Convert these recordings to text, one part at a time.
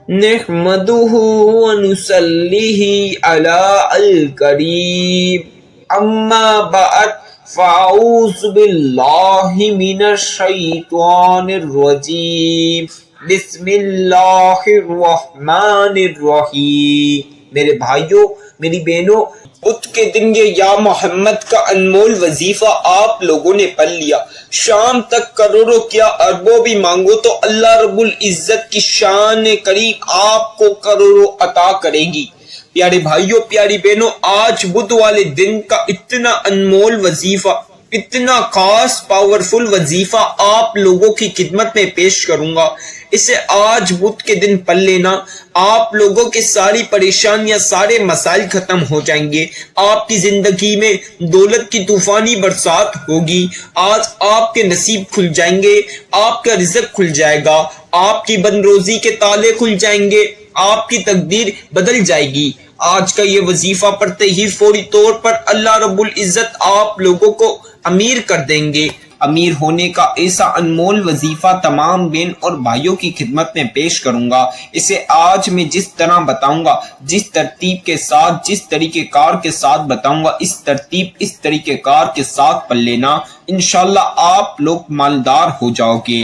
نحمده ونصليه على الكريم اما بعد فاعوذ بالله من الشیطان الرجیم بسم اللہ الرحمن الرحیم۔ میرے بھائیوں، میری بہنوں، بدھ کے دن یہ یا محمد کا انمول وظیفہ آپ لوگوں نے پڑھ لیا۔ شام تک کروڑوں کیا اربوں بھی مانگو تو اللہ رب العزت کی شان کریم آپ کو کروڑوں عطا کرے گی۔ پیارے بھائیوں، پیاری بہنوں، آج بدھ والے دن کا اتنا انمول وظیفہ، اتنا خاص پاورفل وظیفہ آپ لوگوں کی خدمت میں پیش کروں گا۔ اسے آج بدھ کے دن پڑھ لینا، آپ لوگوں کی ساری پریشانیاں، سارے مسائل ختم ہو جائیں گے۔ آپ کی زندگی میں دولت کی طوفانی برسات ہوگی۔ آج آپ کے نصیب کھل جائیں گے، آپ کا رزق کھل جائے گا، آپ کی بن روزی کے تالے کھل جائیں گے، آپ کی تقدیر بدل جائے گی۔ آج کا یہ وظیفہ پڑھتے ہی فوری طور پر اللہ رب العزت آپ لوگوں کو امیر کر دیں گے۔ امیر ہونے کا ایسا انمول وظیفہ تمام بہن اور بھائیوں کی خدمت میں پیش کروں گا۔ اسے آج میں جس طرح بتاؤں گا، جس ترتیب کے ساتھ، جس طریقہ کار کے ساتھ بتاؤں گا، اس ترتیب، اس طریقہ کار کے ساتھ پڑھ لینا، انشاءاللہ آپ لوگ مالدار ہو جاؤ گے۔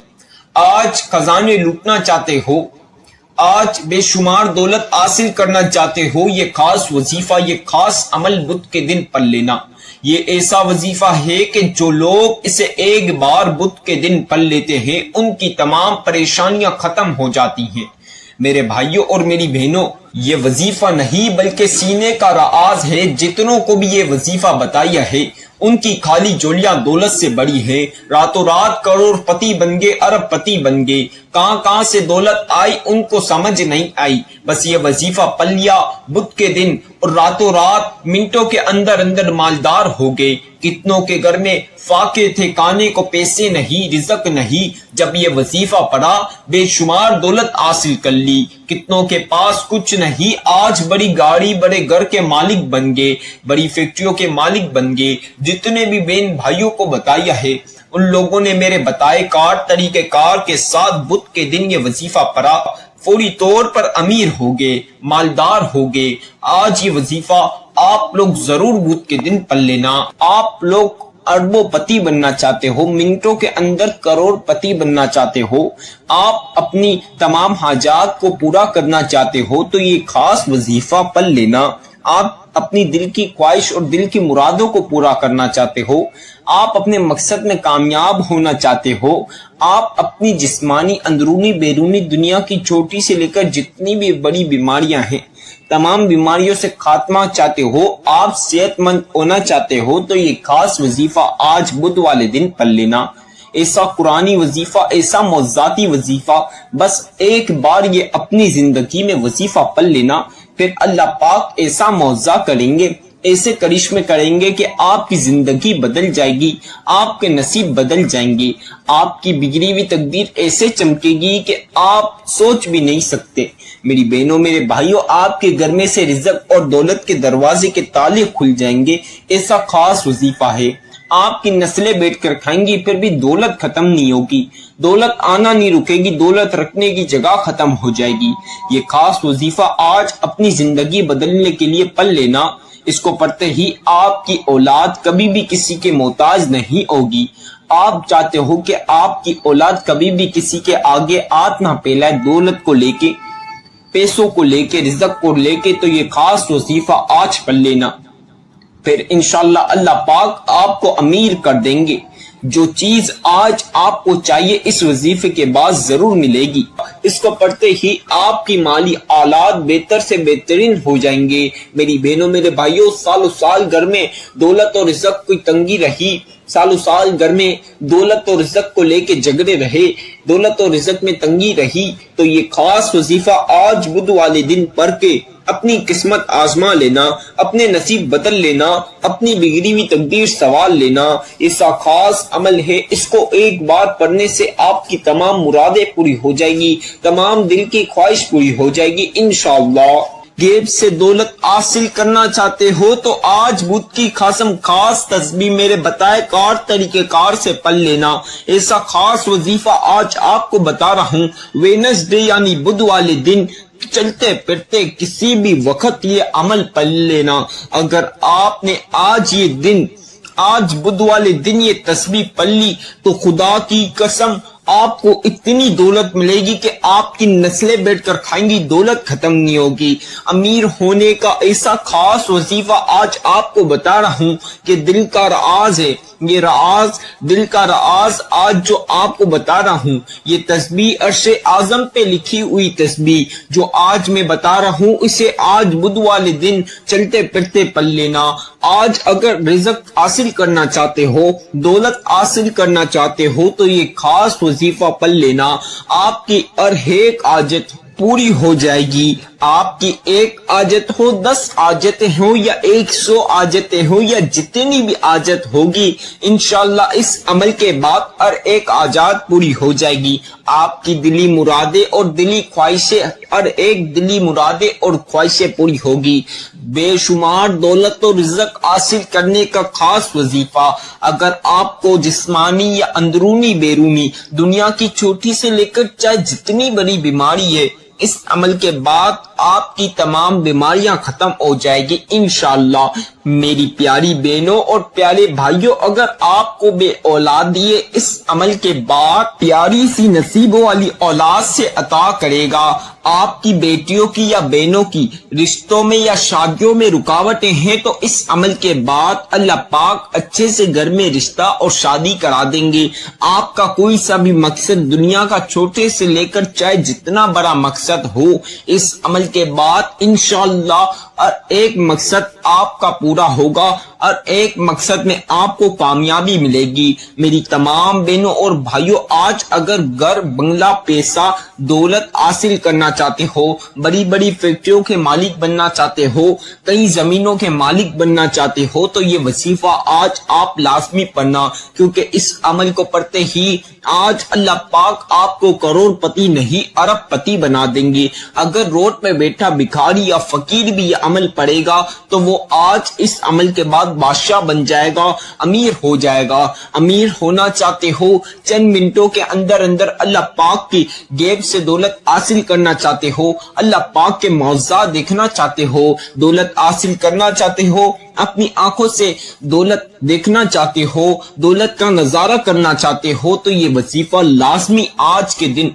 آج خزانے لوٹنا چاہتے ہو، آج بے شمار دولت حاصل کرنا چاہتے ہو، یہ خاص وظیفہ، یہ خاص عمل بدھ کے دن پڑھ لینا۔ یہ ایسا وظیفہ ہے کہ جو لوگ اسے ایک بار بدھ کے دن پڑھ لیتے ہیں ان کی تمام پریشانیاں ختم ہو جاتی ہیں۔ میرے بھائیوں اور میری بہنوں، یہ وظیفہ نہیں بلکہ سینے کا راز ہے۔ جتنوں کو بھی یہ وظیفہ بتایا ہے ان کی خالی جولیاں دولت سے بڑی ہے۔ راتوں رات کروڑ پتی بن گئے، ارب پتی بن گئے۔ کہاں سے دولت آئی ان کو سمجھ نہیں آئی۔ بس یہ وظیفہ پڑھ لیا بدھ کے دن اور راتوں رات منٹوں کے اندر مالدار ہو گئے۔ کتنوں کے گھر میں فاقے تھے، کھانے کو پیسے نہیں، رزق نہیں، جب یہ وظیفہ پڑھا بے شمار دولت حاصل کر لی۔ کتنوں کے پاس کچھ نہیں، آج بڑی گاڑی، بڑے گھر کے مالک بن گئے، بڑی فیکٹریوں کے مالک بن گئے۔ جتنے بھی بہن بھائیوں کو بتایا ہے ان لوگوں نے میرے بتائے طریقہ کار کے ساتھ بدھ کے دن یہ وظیفہ پڑھا، فوری طور پر امیر ہو گئے، مالدار ہو گئے۔ آج یہ وظیفہ آپ لوگ ضرور بدھ کے دن پڑھ لینا۔ آپ لوگ اربوں پتی بننا چاہتے ہو، منٹوں کے اندر کروڑ پتی بننا چاہتے ہو، آپ اپنی تمام حاجات کو پورا کرنا چاہتے ہو تو یہ خاص وظیفہ پڑھ لینا۔ آپ اپنی دل کی خواہش اور دل کی مرادوں کو پورا کرنا چاہتے ہو، آپ اپنے مقصد میں کامیاب ہونا چاہتے ہو، آپ اپنی جسمانی، اندرونی، بیرونی دنیا کی چھوٹی سے لے کر جتنی بھی بڑی بیماریاں ہیں تمام بیماریوں سے خاتمہ چاہتے ہو، آپ صحت مند ہونا چاہتے ہو تو یہ خاص وظیفہ آج بدھ والے دن پڑھ لینا۔ ایسا قرآنی وظیفہ، ایسا معجزاتی وظیفہ، بس ایک بار یہ اپنی زندگی میں وظیفہ پڑھ لینا، پھر اللہ پاک ایسا معجزہ کریں گے، ایسے کرشمے کریں گے کہ آپ کی زندگی بدل جائے گی، آپ کے نصیب بدل جائیں گے، آپ کی بگڑی ہوئی تقدیر ایسے چمکے گی کہ آپ سوچ بھی نہیں سکتے۔ میری بہنوں، میرے بھائیوں، آپ کے گھر میں سے رزق اور دولت کے دروازے کے تالے کھل جائیں گے۔ ایسا خاص وظیفہ ہے، آپ کی نسلیں بیٹھ کر کھائیں گی پھر بھی دولت ختم نہیں ہوگی، دولت آنا نہیں رکے گی، دولت رکھنے کی جگہ ختم ہو جائے گی۔ یہ خاص وظیفہ آج اپنی زندگی بدلنے کے لیے پڑھ لینا۔ اس کو پڑھتے ہی آپ کی اولاد کبھی بھی کسی کے محتاج نہیں ہوگی۔ آپ چاہتے ہو کہ آپ کی اولاد کبھی بھی کسی کے آگے ہاتھ نہ پھیلائے، دولت کو لے کے، پیسوں کو لے کے، رزق کو لے کے، تو یہ خاص وظیفہ آج پڑھ لینا، پھر انشاءاللہ اللہ پاک آپ کو امیر کر دیں گے۔ جو چیز آج آپ کو چاہیے اس وظیفے کے بعد ضرور ملے گی۔ اس کو پڑھتے ہی آپ کی مالی حالات بہتر سے بہترین ہو جائیں گے۔ میری بہنوں، میرے بھائیوں، سالوں سال گھر میں دولت اور رزق کی تنگی رہی، سالوں سال گھر میں دولت اور رزق کو لے کے جھگڑے رہے، دولت اور رزق میں تنگی رہی، تو یہ خاص وظیفہ آج بدھ والے دن پڑھ کے اپنی قسمت آزما لینا، اپنے نصیب بدل لینا، اپنی بگڑی ہوئی تقدیر سنوار لینا۔ ایسا خاص عمل ہے، اس کو ایک بار پڑھنے سے آپ کی تمام مرادیں پوری ہو جائیں گی، تمام دل کی خواہش پوری ہو جائے گی انشاءاللہ۔ غیب سے دولت حاصل کرنا چاہتے ہو تو آج بدھ کی قسم خاص تسبیح میرے بتائے طریقہ کار سے پڑھ لینا۔ ایسا خاص وظیفہ آج آپ کو بتا رہا ہوں، وینسڈے یعنی بدھ والے دن چلتے پھرتے کسی بھی وقت یہ عمل پڑھ لینا۔ اگر آپ نے آج بدھ والے دن یہ تسبیح پڑھ لی تو خدا کی قسم آپ کو اتنی دولت ملے گی کہ آپ کی نسلیں بیٹھ کر کھائیں گی، دولت ختم نہیں ہوگی۔ امیر ہونے کا ایسا خاص وظیفہ آج آپ کو بتا رہا ہوں کہ دل کا راز ہے، یہ راز دل کا راز آج جو آپ کو بتا رہا ہوں، یہ تسبیح عرش اعظم پہ لکھی ہوئی تسبیح جو آج میں بتا رہا ہوں، اسے آج بدھ والے دن چلتے پھرتے پڑھ لینا۔ آج اگر رزق حاصل کرنا چاہتے ہو، دولت حاصل کرنا چاہتے ہو تو یہ خاص وظیفہ پڑھ لینا، آپ کی ہر ایک حاجت پوری ہو جائے گی۔ آپ کی ایک حاجت ہو، 10 حاجتیں ہوں یا 100 حاجتیں ہوں یا جتنی بھی حاجت ہوگی، انشاءاللہ اس عمل کے بعد ہر ایک حاجات پوری ہو جائے گی۔ آپ کی دلی مرادیں اور دلی خواہشیں، ہر ایک دلی مرادیں اور خواہشیں پوری ہوگی۔ بے شمار دولت و رزق حاصل کرنے کا خاص وظیفہ اگر آپ کو جسمانی یا اندرونی بیرونی دنیا کی چھوٹی سے لے کر چاہے جتنی بڑی بیماری ہے، اس عمل کے بعد آپ کی تمام بیماریاں ختم ہو جائے گی انشاءاللہ۔ میری پیاری بہنوں اور پیارے بھائیوں، اگر آپ کو بے اولاد دیے اس عمل کے بعد پیاری سی نصیبوں والی اولاد سے عطا کرے گا۔ آپ کی بیٹیوں کی یا بہنوں کی رشتوں میں یا شادیوں میں رکاوٹیں ہیں تو اس عمل کے بعد اللہ پاک اچھے سے گھر میں رشتہ اور شادی کرا دیں گے۔ آپ کا کوئی سا بھی مقصد دنیا کا چھوٹے سے لے کر چاہے جتنا بڑا مقصد ہو، اس عمل کے بعد انشاءاللہ ہر ایک مقصد آپ کا پورا ہوگا، ہر ایک مقصد میں آپ کو کامیابی ملے گی۔ میری تمام بہنوں اور بھائیوں، آج اگر گھر بنگلہ پیسہ دولت حاصل کرنا چاہتے ہو، بڑی بڑی فیکٹریوں کے مالک بننا چاہتے ہو، کئی زمینوں کے مالک بننا چاہتے ہو تو یہ وظیفہ آج آپ لازمی پڑھنا، کیونکہ اس عمل کو پڑھتے ہی آج اللہ پاک آپ کو کروڑ پتی نہیں ارب پتی بنا دیں گے۔ اگر روڈ پہ بیٹھا بھکاری یا فقیر بھی یہ عمل پڑھے گا تو وہ آج اس عمل کے بعد بادشاہ بن جائے گا، امیر ہو جائے گا۔ امیر ہونا چاہتے ہو، چند منٹوں کے اندر اندر اللہ پاک کی جیب سے دولت حاصل کرنا چاہتے ہو، اللہ پاک کے معجزات دیکھنا چاہتے ہو، دولت حاصل کرنا چاہتے ہو، اپنی آنکھوں سے دولت دیکھنا چاہتے ہو، دولت کا نظارہ کرنا چاہتے ہو تو یہ وظیفہ لازمی آج کے دن،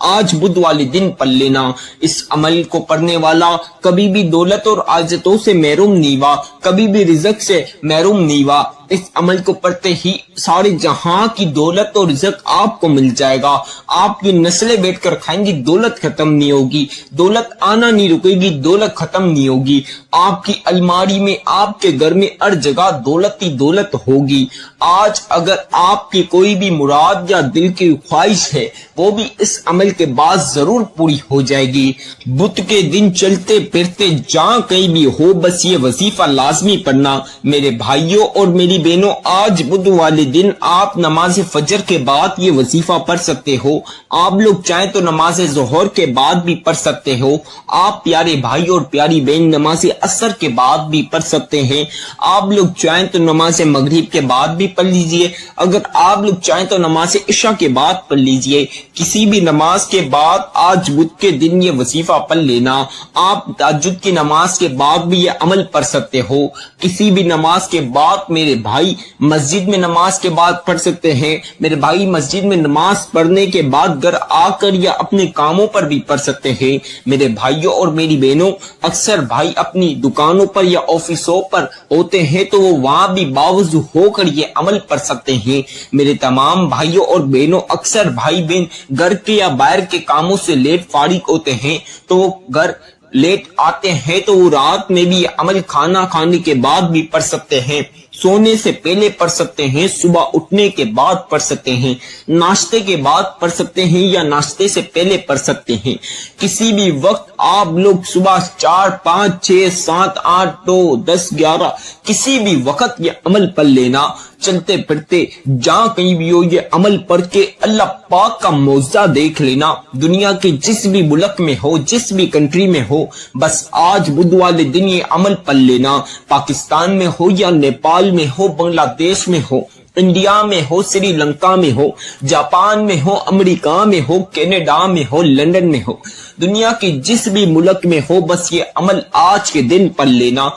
آج بدھ والے دن پڑھ لینا۔ اس عمل کو پڑھنے والا کبھی بھی دولت اور حاجتوں سے محروم نہیں ہوا، کبھی بھی رزق سے محروم نہیں ہوا۔ اس عمل کو پڑھتے ہی سارے جہاں کی دولت اور رزق آپ کو مل جائے گا۔ آپ کی نسلیں بیٹھ کر کھائیں گی، دولت ختم نہیں ہوگی، دولت آنا نہیں رکے گی، دولت ختم نہیں ہوگی۔ آپ کی الماری میں، آپ کے گھر میں ہر جگہ دولت ہی دولت ہوگی۔ آج اگر آپ کی کوئی بھی مراد یا دل کی خواہش ہے، وہ بھی اس عمل کے بعد ضرور پوری ہو جائے گی۔ بدھ کے دن چلتے پھرتے جہاں کہیں بھی ہو، بس یہ وظیفہ لازمی پڑھنا۔ میرے بھائیوں اور میری بہنوں، آج بدھ والے دن آپ نماز فجر کے بعد یہ وظیفہ پڑھ سکتے ہو۔ آپ لوگ چاہیں تو نماز ظہر کے بعد بھی پڑھ سکتے ہو۔ آپ پیارے بھائی اور پیاری بہن نماز عصر کے بعد بھی پڑھ سکتے ہیں۔ آپ لوگ چاہیں تو نماز مغرب کے بعد بھی پڑھ لیجئے، اگر آپ لوگ چاہیں تو نماز عشاء کے بعد پڑھ لیجئے۔ کسی بھی نماز کے بعد آج بدھ کے دن یہ وظیفہ پڑھ لینا۔ آپ تہجد کی نماز کے بعد بھی یہ عمل پڑھ سکتے ہو۔ کسی بھی نماز کے بعد میرے بھائی مسجد میں نماز کے بعد پڑھ سکتے ہیں۔ میرے بھائی مسجد میں نماز پڑھنے کے بعد گھر آ کر یا اپنے کاموں پر بھی پڑھ سکتے ہیں۔ میرے بھائیوں اور میری بہنوں، اکثر بھائی اپنی دکانوں پر یا آفسوں پر ہوتے ہیں تو وہ وہاں بھی باوضو ہو کر یہ عمل پڑھ سکتے ہیں۔ میرے تمام بھائیوں اور بہنوں، اکثر بھائی بہن گھر کے یا باہر کے کاموں سے لیٹ فارغ ہوتے ہیں تو وہ گھر لیٹ آتے ہیں تو وہ رات میں بھی یہ عمل کھانا کھانے کے بعد بھی پڑھ سکتے ہیں، سونے سے پہلے پڑھ سکتے ہیں، صبح اٹھنے کے بعد پڑھ سکتے ہیں، ناشتے کے بعد پڑھ سکتے ہیں یا ناشتے سے پہلے پڑھ سکتے ہیں۔ کسی بھی وقت آپ لوگ صبح 4، 5، 6، 7، 8، 9، 10، 11 کسی بھی وقت یہ عمل پڑھ لینا۔ چلتے پھرتے جہاں کہیں بھی ہو یہ عمل پڑھ کے اللہ پاک کا معجزہ دیکھ لینا۔ دنیا کے جس بھی ملک میں ہو، جس بھی کنٹری میں ہو، بس آج بدھ والے دن یہ عمل پڑھ لینا۔ پاکستان میں ہو یا نیپال میں ہو، بنگلہ دیش میں ہو، انڈیا میں ہو، سری لنکا میں ہو، جاپان میں ہو، امریکہ میں ہو، کینیڈا میں ہو، لندن میں ہو، دنیا کے جس بھی ملک میں ہو، بس یہ عمل آج کے دن پڑھ لینا،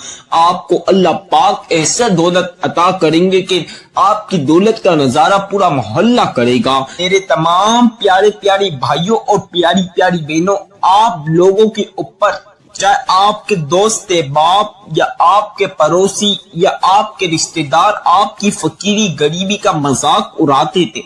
آپ کو اللہ پاک ایسا دولت عطا کریں گے کہ آپ کی دولت کا نظارہ پورا محلہ کرے گا۔ میرے تمام پیارے پیاری بھائیوں اور پیاری پیاری بہنوں، آپ لوگوں کے اوپر، چاہے آپ کے دوست باپ یا آپ کے پڑوسی یا آپ کے رشتہ دار آپ کی فقیری غریبی کا مذاق اڑاتے تھے،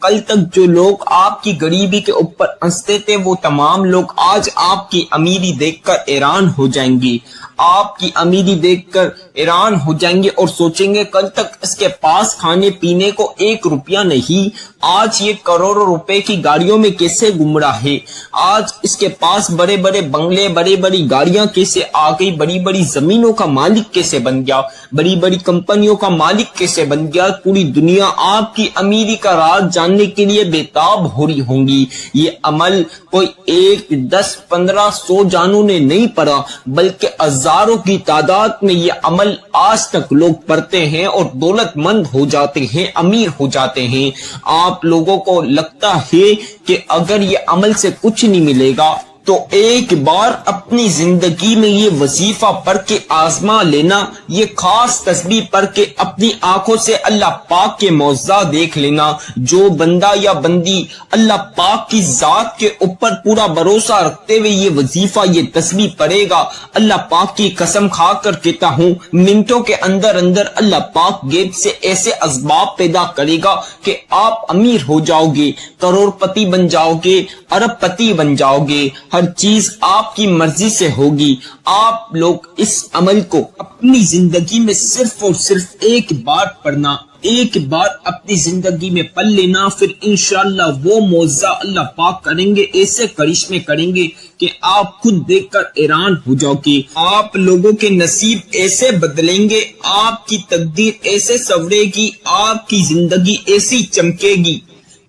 کل تک جو لوگ آپ کی غریبی کے اوپر ہنستے تھے، وہ تمام لوگ آج آپ کی امیری دیکھ کر حیران ہو جائیں گے، آپ کی امیری دیکھ کر حیران ہو جائیں گے اور سوچیں گے کل تک اس کے پاس کھانے پینے کو 1 روپیہ نہیں، آج یہ کروڑوں روپے کی گاڑیوں میں کیسے گھوم رہا ہے، آج اس کے پاس بڑے بڑے بنگلے، بڑی بڑی گاڑیاں کیسے آ گئی، بڑی بڑی زمینوں کا مالک کیسے بن گیا، بڑی بڑی کمپنیوں کا مالک کیسے بن گیا۔ پوری دنیا آپ کی امیری کا راز جاننے کے لیے بےتاب ہو رہی ہوں گی۔ یہ عمل کوئی 1، 10، 15، 100 جانوں نے نہیں پڑھا، بلکہ ہزاروں کی تعداد میں یہ عمل آج تک لوگ پڑھتے ہیں اور دولت مند ہو جاتے ہیں، امیر ہو جاتے ہیں۔ آپ لوگوں کو لگتا ہے کہ اگر یہ عمل سے کچھ نہیں ملے گا تو ایک بار اپنی زندگی میں یہ وظیفہ پڑھ کے آزما لینا، یہ خاص تسبیح پڑھ کے اپنی آنکھوں سے اللہ پاک کے معجزہ دیکھ لینا۔ جو بندہ یا بندی اللہ پاک کی ذات کے اوپر پورا بھروسہ رکھتے ہوئے یہ وظیفہ، یہ تسبیح پڑھے گا، اللہ پاک کی قسم کھا کر کہتا ہوں، منٹوں کے اندر اندر اللہ پاک غیب سے ایسے اسباب پیدا کرے گا کہ آپ امیر ہو جاؤ گے، کروڑ پتی بن جاؤ گے، ارب پتی بن جاؤ گے، ہر چیز آپ کی مرضی سے ہوگی۔ آپ لوگ اس عمل کو اپنی زندگی میں صرف اور صرف ایک بار پڑھنا، ایک بار اپنی زندگی میں پڑھ لینا، پھر انشاءاللہ وہ معجزہ اللہ پاک کریں گے، ایسے کرشمے کریں گے کہ آپ خود دیکھ کر حیران ہو جاؤ گے۔ آپ لوگوں کے نصیب ایسے بدلیں گے، آپ کی تقدیر ایسے سنورے گی، آپ کی زندگی ایسی چمکے گی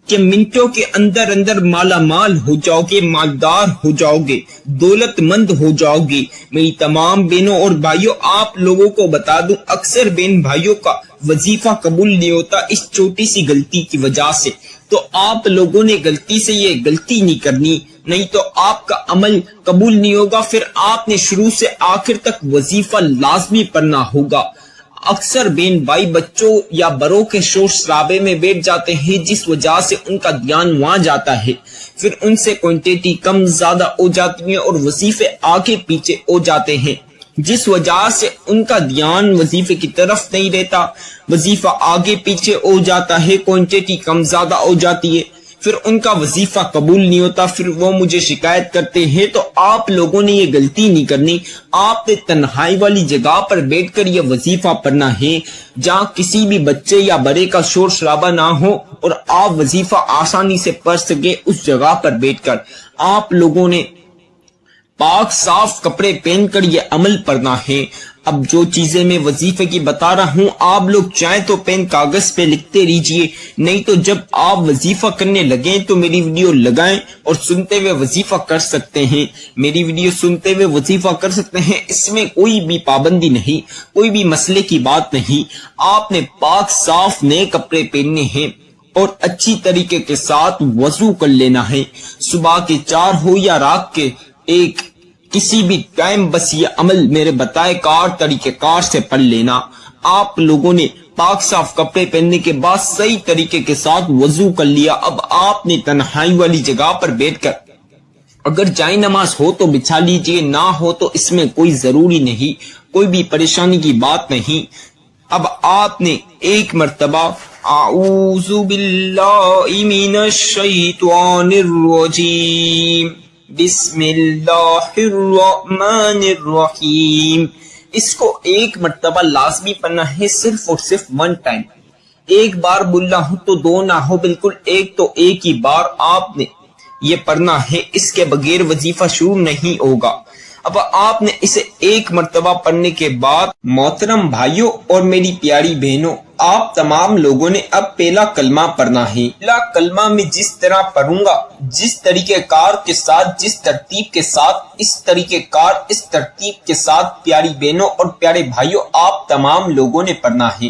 کہ منٹوں کے اندر اندر مالا مال ہو جاؤ گے، مالدار ہو جاؤ گے، دولت مند ہو جاؤ گے۔ میری تمام بہنوں اور بھائیوں، آپ لوگوں کو بتا دوں، اکثر بہن بھائیوں کا وظیفہ قبول نہیں ہوتا اس چھوٹی سی غلطی کی وجہ سے۔ تو آپ لوگوں نے غلطی سے یہ غلطی نہیں کرنی، نہیں تو آپ کا عمل قبول نہیں ہوگا۔ پھر آپ نے شروع سے آخر تک وظیفہ لازمی پڑھنا ہوگا۔ اکثر بہن بھائی بچوں یا بڑوں کے شور شرابے میں بیٹھ جاتے ہیں، جس وجہ سے ان کا دھیان وہاں جاتا ہے، پھر ان سے کوانٹٹی کم زیادہ ہو جاتی ہے اور وظیفے آگے پیچھے ہو جاتے ہیں، جس وجہ سے ان کا دھیان وظیفے کی طرف نہیں رہتا، وظیفہ آگے پیچھے ہو جاتا ہے، کوانٹٹی کم زیادہ ہو جاتی ہے، پھر ان کا وظیفہ قبول نہیں ہوتا، پھر وہ مجھے شکایت کرتے ہیں۔ تو آپ لوگوں نے یہ غلطی نہیں کرنی، آپ نے تنہائی والی جگہ پر بیٹھ کر یہ وظیفہ پڑھنا ہے، جہاں کسی بھی بچے یا بڑے کا شور شرابہ نہ ہو اور آپ وظیفہ آسانی سے پڑھ سکے۔ اس جگہ پر بیٹھ کر آپ لوگوں نے پاک صاف کپڑے پہن کر یہ عمل پڑھنا ہے۔ اب جو چیزیں میں وظیفے کی بتا رہا ہوں، آپ لوگ چاہیں تو پین کاغذ پہ لکھتے رہیے، نہیں تو جب آپ وظیفہ کرنے لگیں تو میری ویڈیو لگائیں اور سنتے ہوئے وظیفہ کر سکتے ہیں، میری ویڈیو سنتے ہوئے وظیفہ کر سکتے ہیں، اس میں کوئی بھی پابندی نہیں، کوئی بھی مسئلے کی بات نہیں۔ آپ نے پاک صاف نئے کپڑے پہننے ہیں اور اچھی طریقے کے ساتھ وضو کر لینا ہے، صبح کے 4 ہو یا رات کے 1، کسی بھی ٹائم بس یہ عمل میرے بتائے کار طریقے کار سے پڑھ لینا۔ آپ لوگوں نے پاک صاف کپڑے پہننے کے بعد صحیح طریقے کے ساتھ وضو کر لیا۔ اب آپ نے تنہائی والی جگہ پر بیٹھ کر اگر جائے نماز ہو تو بچھا لیجئے، نہ ہو تو اس میں کوئی ضروری نہیں، کوئی بھی پریشانی کی بات نہیں۔ اب آپ نے ایک مرتبہ اعوذ باللہ من الشیطان الرجیم بسم اللہ الرحمن الرحیم، اس کو ایک مرتبہ لازمی پڑھنا ہے، صرف اور صرف 1 ٹائم۔ ایک بار بولنا ہو تو 2 نہ ہو، بالکل ایک تو ایک ہی بار آپ نے یہ پڑھنا ہے، اس کے بغیر وظیفہ شروع نہیں ہوگا۔ اب آپ نے اسے ایک مرتبہ پڑھنے کے بعد محترم بھائیوں اور میری پیاری بہنوں، آپ تمام لوگوں نے اب پہلا کلمہ پڑھنا ہے۔ پہلا کلمہ میں جس طرح پڑھوں گا، جس طریقے کار کے ساتھ، جس ترتیب کے ساتھ، اس طریقے کار اس ترتیب کے ساتھ پیاری بہنوں اور پیارے بھائیوں آپ تمام لوگوں نے پڑھنا ہے۔